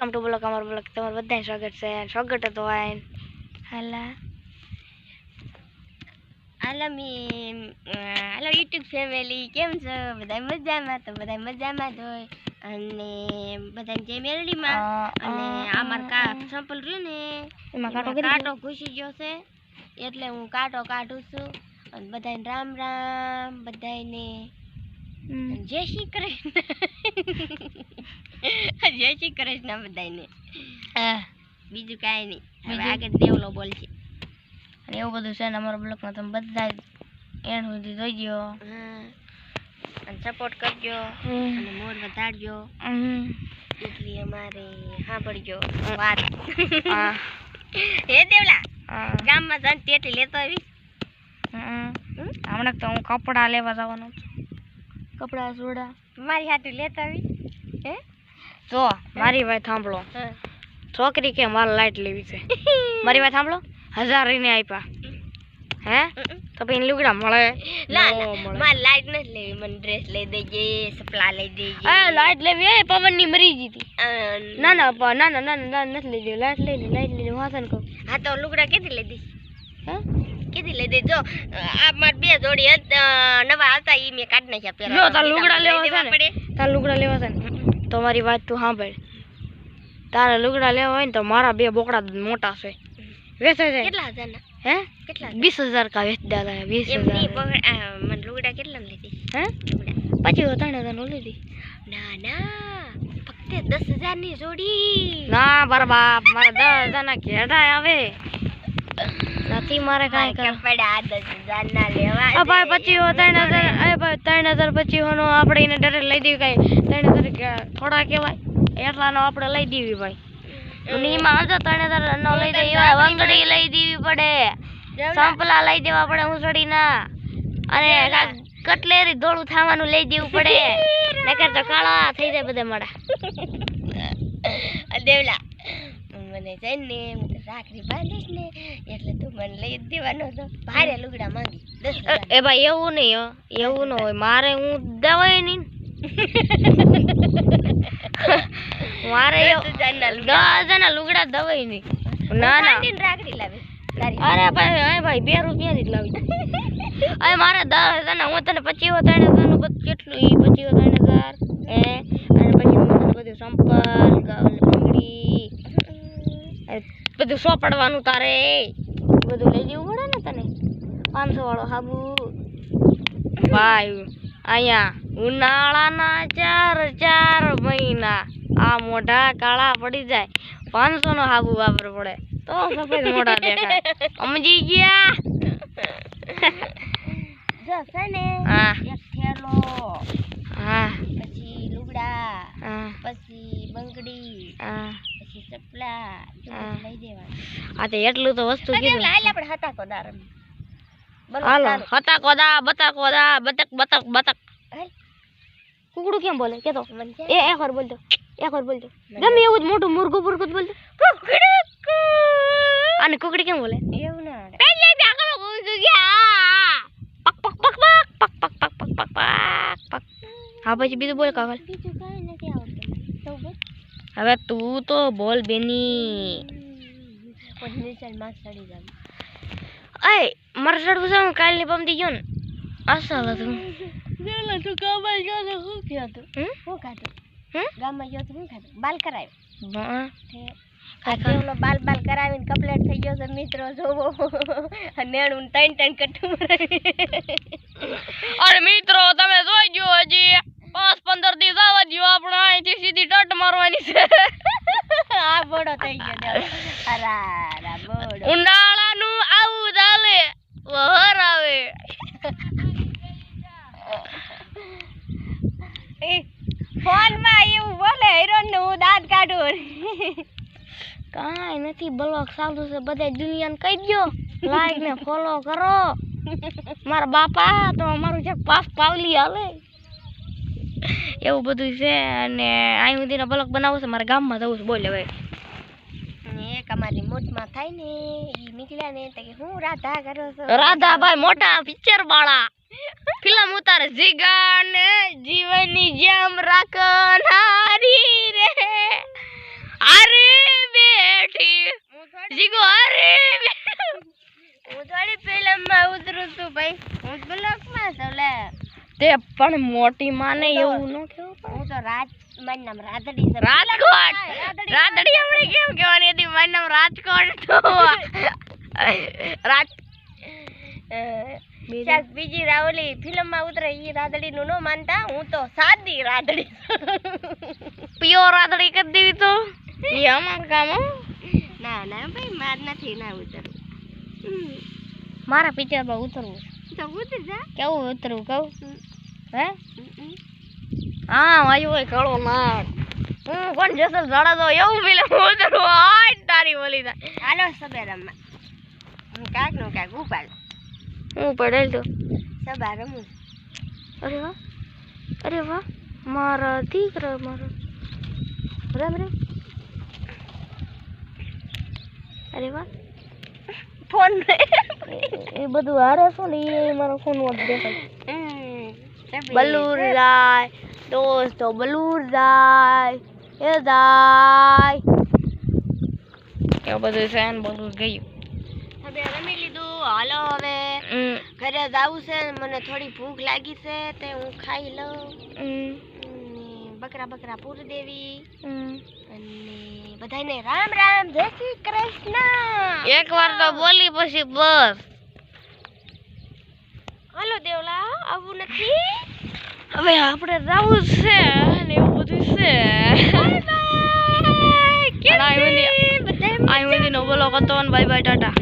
Welcome to blog અમારો blog તમારું બધાને સ્વાગત છે. સ્વાગત હતો આય હાલા હાલો યુટ્યુબ ફેમિલી, કેમ છો બધા? મજામાં? તો બધા મજામાં જ હોય અને બધાને જય મેલડીમાં. અને આ માર સંપલ રહ્યું ને એમાં કાંટો ઘૂસી ગયો છે એટલે હું કાંટો કાઢું છું. અને બધાને રામ રામ, બધાને જય શ્રી કૃષ્ણ. જય શ્રી કૃષ્ણ બધાને. બીજું કાંઈ નહીં, હવે આગળ દેવલો બોલશે અને એવું બધું છે ને. અમારો બ્લોગમાં તમે બધા એન્ડ સુધી જોઈજો અને સપોર્ટ કરજો અને મોર વધારજો. એટલી અમારે સાંભળજો વાત. હે દેવલા, ગામમાં જઈને તેટલી લેતો આવીશ. હમણાં તો હું કપડા લેવા જવાનું છું. કપડા સોડા મારી હાટું લેતા આવી. હે જો મારી વાત સાંભળો. છોકરી કે મારે લાઈટ લેવી છે. મારી વાત સાંભળો. 1000 ને આપ્યા હે તો પછી લુગડા મળે? મારે લાઈટ નથી લેવી, મને ડ્રેસ લઈ દેજે, સપલા લઈ દેજે. લાઈટ લેવી એ પવન ની મરી જીતી. ના ના ના ના ના ના નથી લઈ દેવી. લાઈટ લઈ લે, લાઈટ લઈ લે. વાસન કહું હા તો લુગડા કેથી લઈ દઈશ? હે કેથી લઈ દે? જો આ માર બે જોડી નવા હતા ઈ મે કાઢ નાખ્યા પેલા. જો તાર લુગડા લેવા છે ને, તાર લુગડા લેવા છે ને તો મારી વાત તું સાંભળ. તારે લુગડા લેવા હોય ને તો મારા બે બોકડા મોટા છે, વેચાઈ જાય. કેટલા હજારના? હે કેટલા? 20000 કા વેચ દાદા. 20000 મને લુગડા કેટલા લીધી? હે પછી 3000 નો લીધી. ના ના ફક્ત 10000 ની જોડી. ના મારા બાપ, મારા 10000 ના ઘેડા આવે નથી. મારે કાંઈ કપડા 10000 ના લેવા. આ ભાઈ પછી 3000. એ ભાઈ 3000 પછી હોનો આપણે એને ડરે લઈ દેવી. કાંઈ 3000 થોડા કહેવાય, એટલાનો આપણે લઈ દેવી ભાઈ. નીમાં હતો 3000 નો લઈ દે. વંગડી લઈ દેવી પડે, સંપલા લઈ દેવા પડે ઉસડીના, અને કટલેરી ધોળું થાવાનું લઈ દેવું પડે, નકર તો કાળા થઈ જાય બધા માડા. દેવલા મને જઈને રાખડી બાંધીશ ને એટલે તું મને લઈ દેવાનો હતો. ભારે લુગડા માંગી 10000. એ ભાઈ એવું નહીં હો, એવું ન હોય. મારે હું દવાઈ નહીં, મારે 10000 ના લુગડા દવાઈ નહીં. ના ના રાખડી લાવી. અરે ભાઈ ભાઈ 2 રૂપિયા જ લાવી. અરે મારે 10000 ના, હું તને 25 3000 નું બધું કેટલું ઈ 25 3000 હે. અને પછી હું તને બધું સંપલ બંગડી બધું સોપડવાનું તારે બધું લઈ જવું પડે ને તને. 500 વાળો સાબુ ભાઈ. અહીંયા ઉનાળાના 4 મહિના આ મોઢા કાળા પડી જાય, 500 નો સાબુ વાપરવો પડે તો સફેદ મોઢા દેખાય. સમજી ગયા? જો છે ને એક થેલો, હા પછી લુગડા, પછી બંગડી, પછી ચપલા લઈ દેવા. આ તો એટલું તો વસ્તુ કીધું. હાલ આપણે હતા કોદા રમી. હાલો હતા કોદા, બતા કોદા, બતક બતક બતક. કુકડું કેમ બોલે કે તો? એ એક વાર બોલતો, એક વાર બોલતો. ગમે એવું જ મોટું મુર્ગું મુર્ગું જ બોલતો. અને કુકડી કેમ બોલે? એવું ના પેલે ડાકરો બોલતો ગયા પક પક પક પક પક પક પક પક પક પક. હા પછી બીજું બોલ કાગળ. બીજું કાંઈ નથી આવડતું. તો બોલ હવે તું તો બોલ બેની. પછી ચાલ માસ ચડી જાય. એ માર ચડવું છે. હું કાલની પમતી ગયો ને અસલ હતું. ગેલા તું ગામમાં ગયો તો શું થયું હતું? શું ખાધું? ગામમાં ગયો તો શું ખાધું? બાલ કરાવ્યો. દેવલો બાલ કરાવીને કમ્પ્લીટ થઈ ગયો છે મિત્રો. જોવો નેણું 3 કટું. અરે મિત્રો તમે જોઈ ગયો, હજી 5-15 દિવસ આવવા દો. આપણે અહીંથી સીધી ટટ મારવાની છે. આ બોડો થઈ ગયો. અરા બોડો ઉનાળાનું આવું ચાલે, વહર આવે. ફોન માં એવું બોલે હિરોન ને હું દાંત કાઢું. કાંઈ નથી, બ્લોગ ચાલુ છે. બધા દુનિયાને કહી દો લાઈક ને ફોલો કરો. મારા બાપા તો અમારું છે પાસ પાવલી હાલે એવું બધું છે. અને અહીં સુધીનો બ્લોગ બનાવો છે. મારા ગામમાં જવું છે. બોલ હવે એક અમારી મોટમાં થાય ને ઈ નીકળ્યા ને તો કે હું રાધા કરો છો. રાધા ભાઈ મોટા પિક્ચર વાળા ફિલ્મ ઉતારે. જીગા જીવનની જેમ રાખનારી રે. આ જીગો અરે હું થોડી ફિલ્મમાં ઉતરું છું ભાઈ, હું બ્લોકમાં છું લે. તે પણ મોટી માને એવું ન કેવું. હું તો મારું નામ રાધડી છે. રાજકોટ રાધડી આપણે કેમ કહેવાની હતી? મારું નામ રાજકોટ તો રાજ બીજી રાવલી ફિલ્મમાં ઉતરે ઈ રાધડી નું ન માનતા, હું તો સાદી રાધડી પ્યોર રાધડી કરી દેવી તો એ અમાર કામ. ના ના ભાઈ માર નથી ના ઉતરવું. મારા પિક્ચર પર ઉતરવું તો ઉતર જા. કેવું ઉતરવું કહું? હે હા વાયુ હોય કળો ના હું કોણ જસલ જડા દો એવું ફિલ્મ ઉતરવું. હાય તારી બોલી થાય. હાલો સબે રમવા. હું કાક નું કાક ઉપાડ. હું પડેલ તો સબા રમું. અરે વાહ મારા દીકરા મારા રામ રામ. અરે વાહ ફોન એ બધું હારે છો ને એ મારો ફોન માં દેખાય. બલૂર જાય દોસ્તો બલૂર જાય એ જાય એવું બધું છે ને બધું ગયું. હવે રમી લીધું. હાલો હવે ઘરે જાવું છે. મને થોડી ભૂખ લાગી છે તે હું ખાઈ લઉં. બકરા પૂરી દેવી અને બધાને રામ રામ જય શ્રી કૃષ્ણ. એકવાર તો બોલી પછી બસ. હાલો દેવલા આવું નથી. હવે આપણે જાવું છે ને એવું બધું છે. Bye bye. નો બોલો કતો બાય બાય ટાટા.